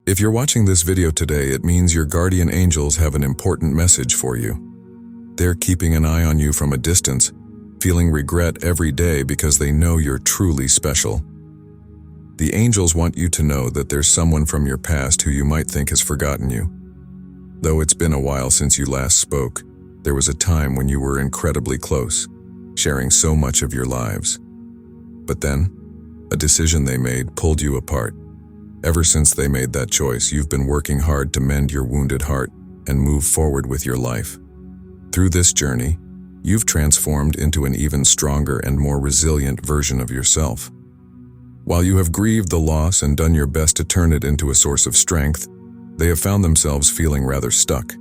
If you're watching this video today, it means your guardian angels have an important message for you. They're keeping an eye on you from a distance, feeling regret every day because they know you're truly special. The angels want you to know that there's someone from your past who you might think has forgotten you. Though it's been a while since you last spoke, there was a time when you were incredibly close, sharing so much of your lives. But then, a decision they made pulled you apart. Ever since they made that choice, you've been working hard to mend your wounded heart and move forward with your life. Through this journey, you've transformed into an even stronger and more resilient version of yourself. While you have grieved the loss and done your best to turn it into a source of strength, they have found themselves feeling rather stuck.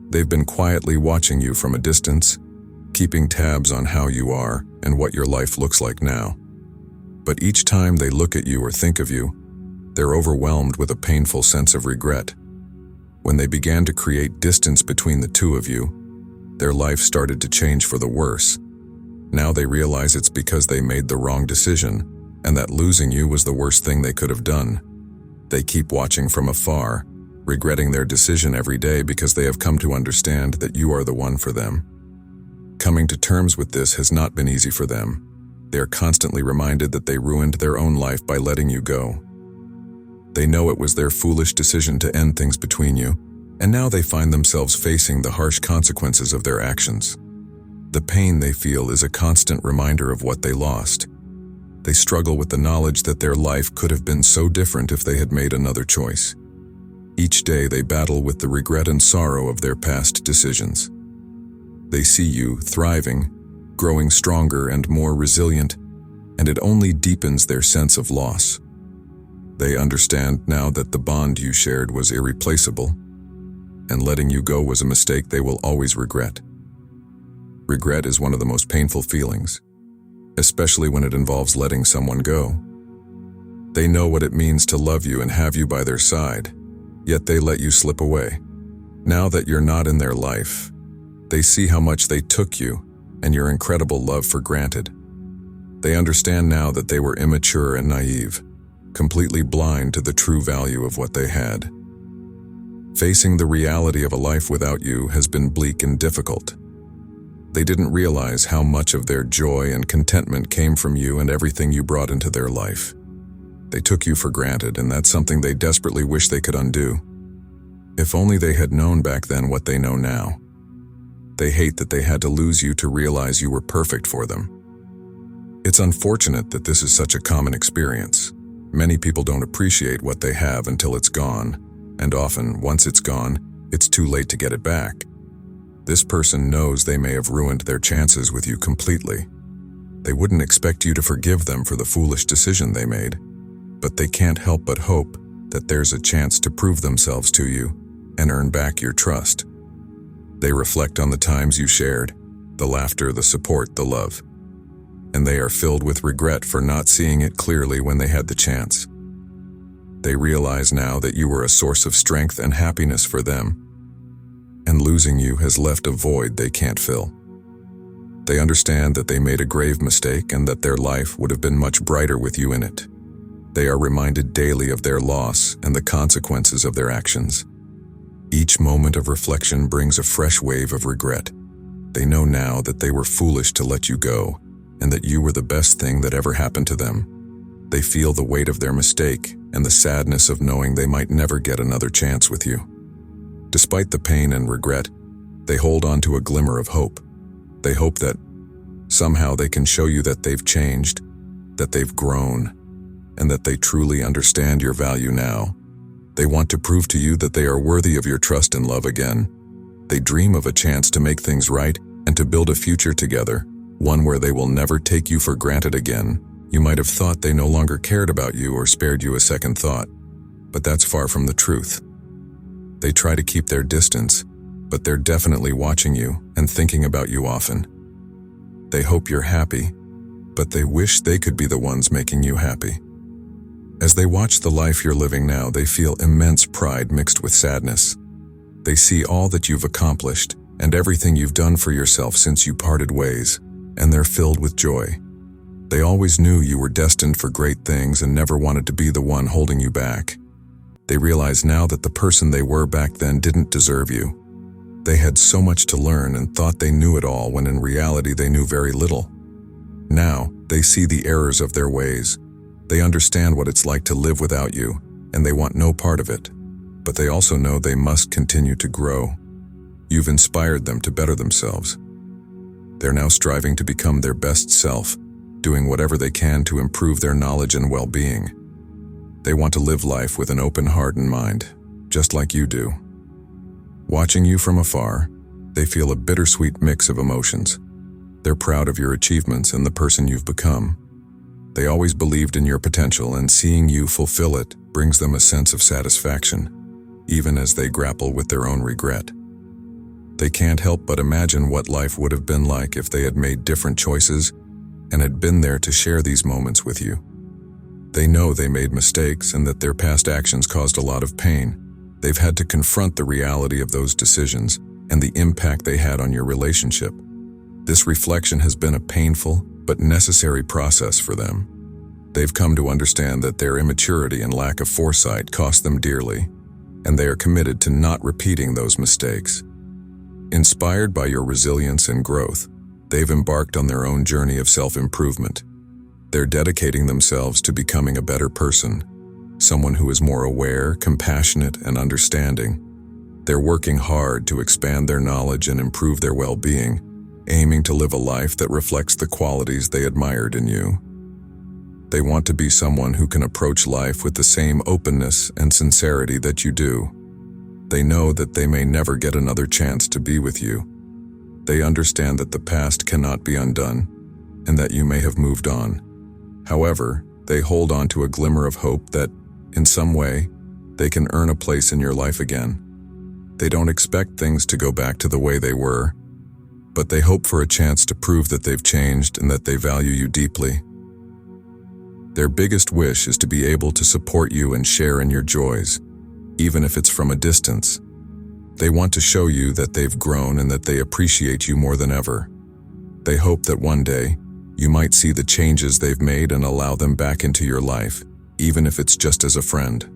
They've been quietly watching you from a distance, keeping tabs on how you are and what your life looks like now. But each time they look at you or think of you, they're overwhelmed with a painful sense of regret. When they began to create distance between the two of you, their life started to change for the worse. Now they realize it's because they made the wrong decision, and that losing you was the worst thing they could have done. They keep watching from afar, regretting their decision every day because they have come to understand that you are the one for them. Coming to terms with this has not been easy for them. They are constantly reminded that they ruined their own life by letting you go. They know it was their foolish decision to end things between you, and now they find themselves facing the harsh consequences of their actions. The pain they feel is a constant reminder of what they lost. They struggle with the knowledge that their life could have been so different if they had made another choice. Each day they battle with the regret and sorrow of their past decisions. They see you thriving, growing stronger and more resilient, and it only deepens their sense of loss. They understand now that the bond you shared was irreplaceable, and letting you go was a mistake they will always regret. Regret is one of the most painful feelings, especially when it involves letting someone go. They know what it means to love you and have you by their side, yet they let you slip away. Now that you're not in their life, they see how much they took you and your incredible love for granted. They understand now that they were immature and naive, completely blind to the true value of what they had. Facing the reality of a life without you has been bleak and difficult. They didn't realize how much of their joy and contentment came from you and everything you brought into their life. They took you for granted, and that's something they desperately wish they could undo. If only they had known back then what they know now. They hate that they had to lose you to realize you were perfect for them. It's unfortunate that this is such a common experience. Many people don't appreciate what they have until it's gone, and often, once it's gone, it's too late to get it back. This person knows they may have ruined their chances with you completely. They wouldn't expect you to forgive them for the foolish decision they made, but they can't help but hope that there's a chance to prove themselves to you and earn back your trust. They reflect on the times you shared, the laughter, the support, the love, and they are filled with regret for not seeing it clearly when they had the chance. They realize now that you were a source of strength and happiness for them, and losing you has left a void they can't fill. They understand that they made a grave mistake and that their life would have been much brighter with you in it. They are reminded daily of their loss and the consequences of their actions. Each moment of reflection brings a fresh wave of regret. They know now that they were foolish to let you go, and that you were the best thing that ever happened to them. They feel the weight of their mistake and the sadness of knowing they might never get another chance with you. Despite the pain and regret, they hold on to a glimmer of hope. They hope that somehow they can show you that they've changed, that they've grown, and that they truly understand your value now. They want to prove to you that they are worthy of your trust and love again. They dream of a chance to make things right and to build a future together, one where they will never take you for granted again. You might have thought they no longer cared about you or spared you a second thought, but that's far from the truth. They try to keep their distance, but they're definitely watching you and thinking about you often. They hope you're happy, but they wish they could be the ones making you happy. As they watch the life you're living now, they feel immense pride mixed with sadness. They see all that you've accomplished and everything you've done for yourself since you parted ways, and they're filled with joy. They always knew you were destined for great things and never wanted to be the one holding you back. They realize now that the person they were back then didn't deserve you. They had so much to learn and thought they knew it all when in reality they knew very little. Now, they see the errors of their ways. They understand what it's like to live without you, and they want no part of it. But they also know they must continue to grow. You've inspired them to better themselves. They're now striving to become their best self, doing whatever they can to improve their knowledge and well-being. They want to live life with an open heart and mind, just like you do. Watching you from afar, they feel a bittersweet mix of emotions. They're proud of your achievements and the person you've become. They always believed in your potential, and seeing you fulfill it brings them a sense of satisfaction, even as they grapple with their own regret. They can't help but imagine what life would have been like if they had made different choices and had been there to share these moments with you. They know they made mistakes and that their past actions caused a lot of pain. They've had to confront the reality of those decisions and the impact they had on your relationship. This reflection has been a painful but necessary process for them. They've come to understand that their immaturity and lack of foresight cost them dearly, and they are committed to not repeating those mistakes. Inspired by your resilience and growth, they've embarked on their own journey of self-improvement. They're dedicating themselves to becoming a better person, someone who is more aware, compassionate, and understanding. They're working hard to expand their knowledge and improve their well-being, aiming to live a life that reflects the qualities they admired in you. They want to be someone who can approach life with the same openness and sincerity that you do. They know that they may never get another chance to be with you. They understand that the past cannot be undone, and that you may have moved on. However, they hold on to a glimmer of hope that, in some way, they can earn a place in your life again. They don't expect things to go back to the way they were, but they hope for a chance to prove that they've changed and that they value you deeply. Their biggest wish is to be able to support you and share in your joys, even if it's from a distance. They want to show you that they've grown and that they appreciate you more than ever. They hope that one day, you might see the changes they've made and allow them back into your life, even if it's just as a friend.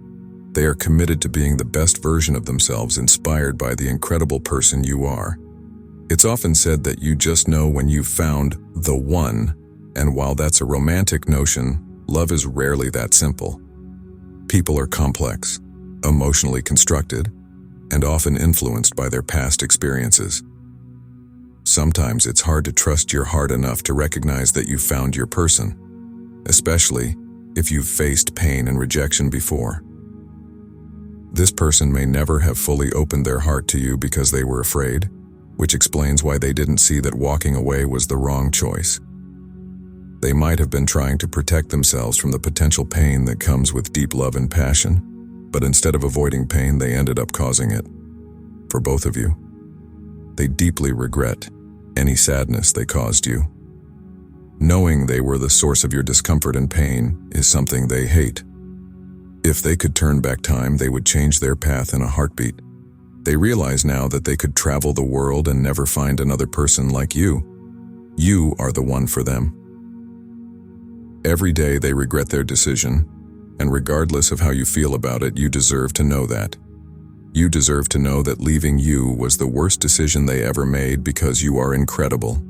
They are committed to being the best version of themselves, inspired by the incredible person you are. It's often said that you just know when you've found the one, and while that's a romantic notion, love is rarely that simple. People are complex, emotionally constructed, and often influenced by their past experiences. Sometimes it's hard to trust your heart enough to recognize that you've found your person, especially if you've faced pain and rejection before. This person may never have fully opened their heart to you because they were afraid, which explains why they didn't see that walking away was the wrong choice. They might have been trying to protect themselves from the potential pain that comes with deep love and passion, but instead of avoiding pain, they ended up causing it. For both of you, they deeply regret any sadness they caused you. Knowing they were the source of your discomfort and pain is something they hate. If they could turn back time, they would change their path in a heartbeat. They realize now that they could travel the world and never find another person like you. You are the one for them. Every day they regret their decision, and regardless of how you feel about it, you deserve to know that. You deserve to know that leaving you was the worst decision they ever made, because you are incredible.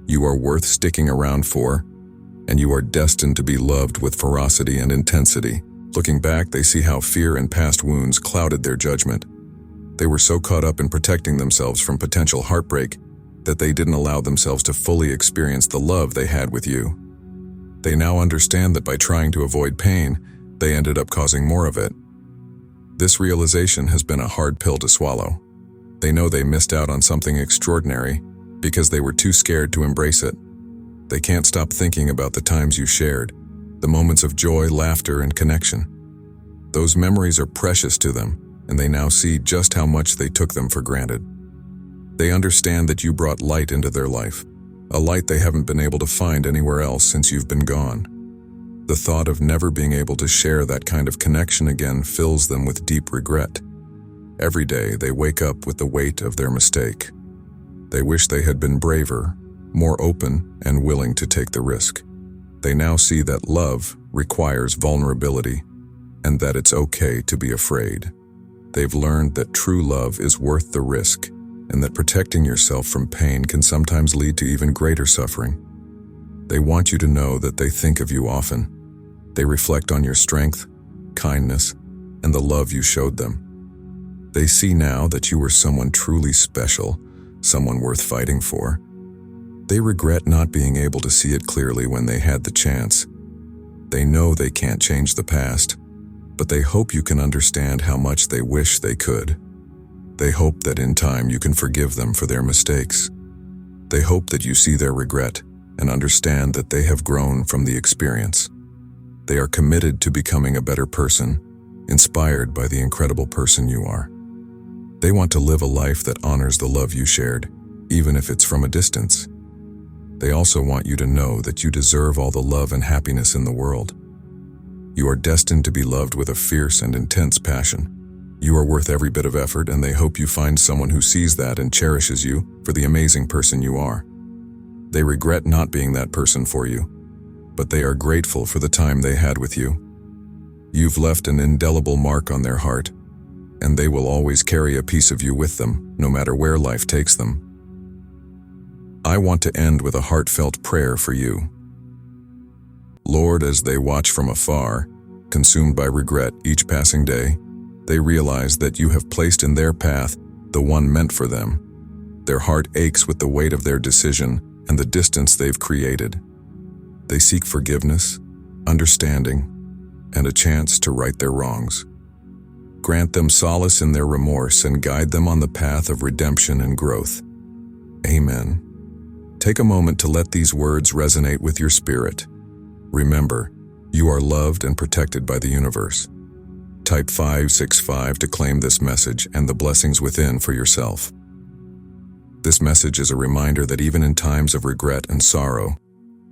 You are worth sticking around for, and you are destined to be loved with ferocity and intensity. Looking back, they see how fear and past wounds clouded their judgment. They were so caught up in protecting themselves from potential heartbreak that they didn't allow themselves to fully experience the love they had with you. They now understand that by trying to avoid pain, they ended up causing more of it. This realization has been a hard pill to swallow. They know they missed out on something extraordinary because they were too scared to embrace it. They can't stop thinking about the times you shared, the moments of joy, laughter, and connection. Those memories are precious to them, and they now see just how much they took them for granted. They understand that you brought light into their life, a light they haven't been able to find anywhere else since you've been gone. The thought of never being able to share that kind of connection again fills them with deep regret. Every day they wake up with the weight of their mistake. They wish they had been braver, more open, and willing to take the risk. They now see that love requires vulnerability, and that it's okay to be afraid. They've learned that true love is worth the risk, and that protecting yourself from pain can sometimes lead to even greater suffering. They want you to know that they think of you often. They reflect on your strength, kindness, and the love you showed them. They see now that you were someone truly special, someone worth fighting for. They regret not being able to see it clearly when they had the chance. They know they can't change the past, but they hope you can understand how much they wish they could. They hope that in time you can forgive them for their mistakes. They hope that you see their regret and understand that they have grown from the experience. They are committed to becoming a better person, inspired by the incredible person you are. They want to live a life that honors the love you shared, even if it's from a distance. They also want you to know that you deserve all the love and happiness in the world. You are destined to be loved with a fierce and intense passion. You are worth every bit of effort, and they hope you find someone who sees that and cherishes you for the amazing person you are. They regret not being that person for you, but they are grateful for the time they had with you. You've left an indelible mark on their heart, and they will always carry a piece of you with them, no matter where life takes them. I want to end with a heartfelt prayer for you. Lord, as they watch from afar, consumed by regret each passing day, they realize that you have placed in their path the one meant for them. Their heart aches with the weight of their decision and the distance they've created. They seek forgiveness, understanding, and a chance to right their wrongs. Grant them solace in their remorse and guide them on the path of redemption and growth. Amen. Take a moment to let these words resonate with your spirit. Remember, you are loved and protected by the universe. Type 565 to claim this message and the blessings within for yourself. This message is a reminder that even in times of regret and sorrow,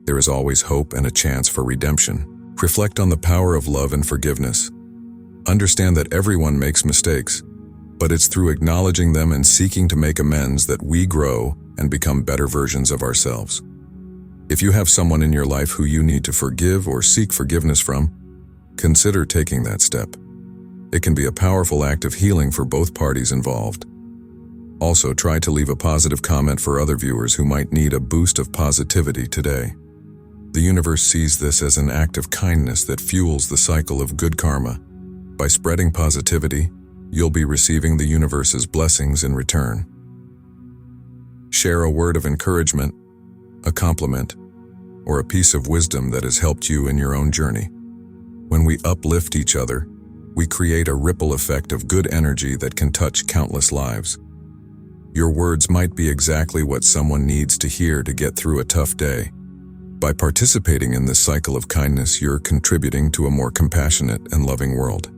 there is always hope and a chance for redemption. Reflect on the power of love and forgiveness. Understand that everyone makes mistakes, but it's through acknowledging them and seeking to make amends that we grow and become better versions of ourselves. If you have someone in your life who you need to forgive or seek forgiveness from, consider taking that step. It can be a powerful act of healing for both parties involved. Also, try to leave a positive comment for other viewers who might need a boost of positivity today. The universe sees this as an act of kindness that fuels the cycle of good karma. By spreading positivity, you'll be receiving the universe's blessings in return. Share a word of encouragement, a compliment, or a piece of wisdom that has helped you in your own journey. When we uplift each other, we create a ripple effect of good energy that can touch countless lives. Your words might be exactly what someone needs to hear to get through a tough day. By participating in this cycle of kindness, you're contributing to a more compassionate and loving world.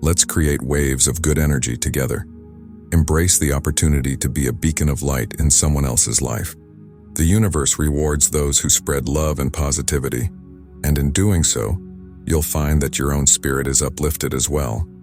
Let's create waves of good energy together. Embrace the opportunity to be a beacon of light in someone else's life. The universe rewards those who spread love and positivity, and in doing so, you'll find that your own spirit is uplifted as well.